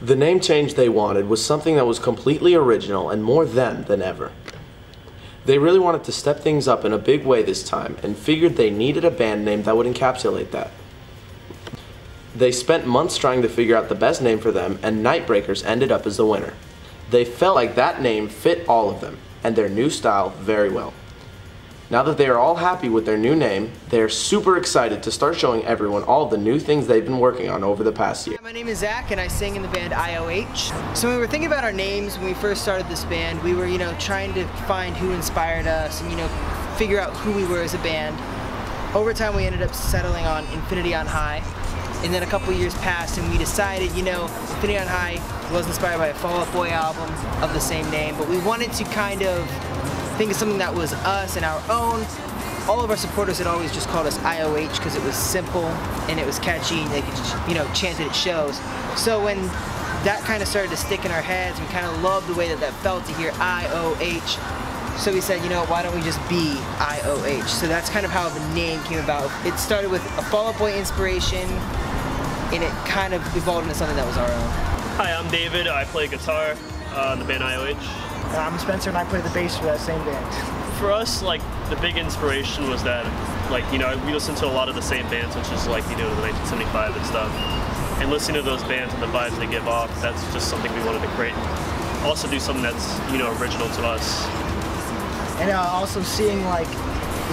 The name change they wanted was something that was completely original and more them than ever. They really wanted to step things up in a big way this time and figured they needed a band name that would encapsulate that. They spent months trying to figure out the best name for them, and Nightbreakers ended up as the winner. They felt like that name fit all of them and their new style very well. Now that they are all happy with their new name, they are super excited to start showing everyone all of the new things they've been working on over the past year. My name is Zach and I sing in the band IOH. So when we were thinking about our names when we first started this band, we were, trying to find who inspired us and, figure out who we were as a band. Over time we ended up settling on Infinity on High. And then a couple years passed and we decided, Infinity on High was inspired by a Fall Out Boy album of the same name, but we wanted to kind of think of something that was us and our own. All of our supporters had always just called us IOH because it was simple and it was catchy and they could just, chant it at shows. So when that kind of started to stick in our heads, we kind of loved the way that that felt to hear IOH. So we said, why don't we just be IOH? So that's kind of how the name came about. It started with a Fall Out Boy inspiration and it kind of evolved into something that was our own. Hi, I'm David. I play guitar in the band IOH. I'm Spencer and I play the bass for that same band. For us, the big inspiration was that, we listened to a lot of the same bands, which is the 1975 and stuff. And listening to those bands and the vibes they give off, that's just something we wanted to create. Also do something that's, original to us. And also seeing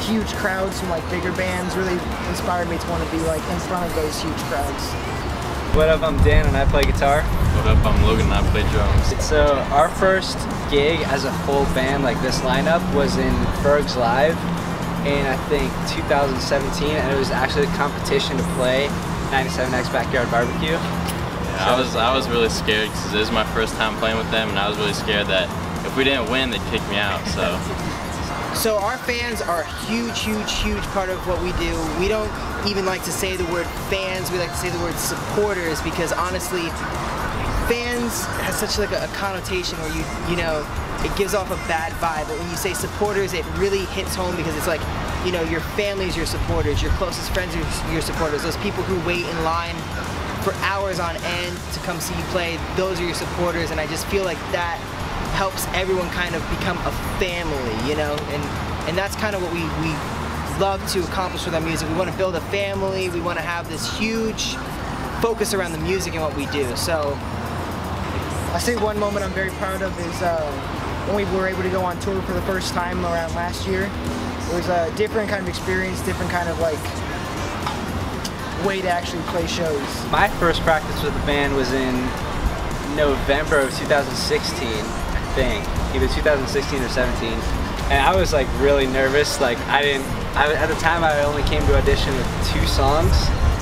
huge crowds from bigger bands really inspired me to want to be in front of those huge crowds. What up, I'm Dan and I play guitar. What up, I'm Logan and I play drums. So our first gig as a full band like this lineup was in Berg's Live in I think 2017, and it was actually a competition to play 97X Backyard Barbecue. Yeah, I was really scared because it was my first time playing with them, and I was really scared that if we didn't win, they'd kick me out. So our fans are a huge part of what we do. We don't even like to say the word fans, we like to say the word supporters, because honestly, fans has such a connotation where it gives off a bad vibe, but when you say supporters, it really hits home because it's your family's your supporters, your closest friends are your supporters, those people who wait in line for hours on end to come see you play, those are your supporters, and I just feel like that helps everyone kind of become a family, and that's kind of what we love to accomplish with our music. We want to build a family, we want to have this huge focus around the music and what we do. So I say one moment I'm very proud of is when we were able to go on tour for the first time around last year. It was a different kind of experience, different kind of way to actually play shows. My first practice with the band was in November of 2016, I think. Either 2016 or 17. And I was really nervous. At the time I only came to audition with 2 songs.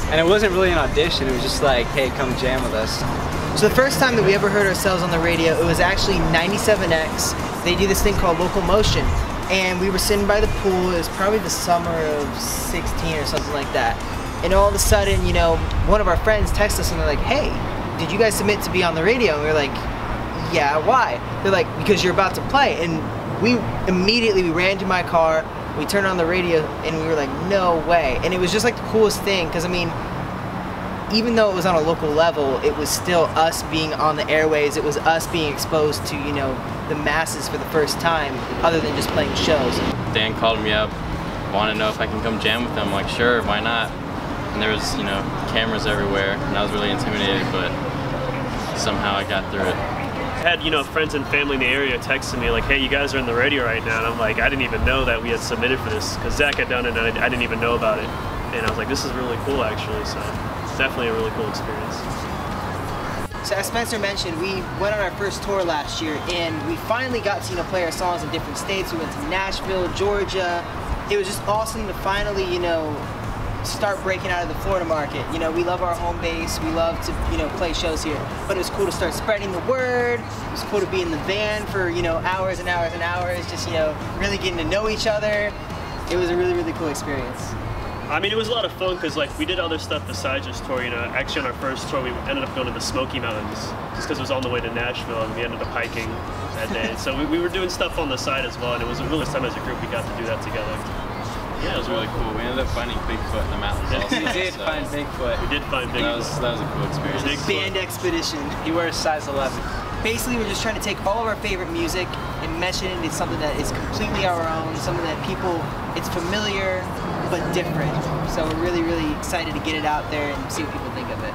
And it wasn't really an audition, it was just hey, come jam with us. So the first time that we ever heard ourselves on the radio, it was actually 97X. They do this thing called Local Motion. And we were sitting by the pool, it was probably the summer of 16 or something like that. And all of a sudden, one of our friends texted us and they're like, hey, did you guys submit to be on the radio? And we were like, yeah, why? They're like, because you're about to play. And we ran to my car, we turned on the radio, and we were like, no way. And it was just the coolest thing, because even though it was on a local level, it was still us being on the airways, it was us being exposed to, the masses for the first time, other than just playing shows. Dan called me up, wanted to know if I can come jam with them. I'm like, sure, why not? And there was, cameras everywhere, and I was really intimidated, but somehow I got through it. I had, friends and family in the area texting me hey, you guys are in the radio right now, and I'm like, I didn't even know that we had submitted for this, because Zach had done it and I didn't even know about it. And I was like, this is really cool actually, so it's definitely a really cool experience. So as Spencer mentioned, we went on our first tour last year, and we finally got to play our songs in different states. We went to Nashville, Georgia. It was just awesome to finally, start breaking out of the Florida market. We love our home base, we love to, play shows here, but it was cool to start spreading the word. It was cool to be in the van for, hours and hours and hours, just, really getting to know each other. It was a really cool experience. It was a lot of fun because we did other stuff besides just tour. Actually on our first tour we ended up going to the Smoky Mountains just because it was on the way to Nashville, and we ended up hiking that day. So we were doing stuff on the side as well, and it was the first time as a group we got to do that together. Yeah, it was really cool. We ended up finding Bigfoot in the mountains also. We did find Bigfoot. We did find Bigfoot. That was a cool experience. Band expedition. He wears size 11. Basically, we're just trying to take all of our favorite music and mesh it into something that is completely our own, something that people, it's familiar but different. So we're really, really excited to get it out there and see what people think of it.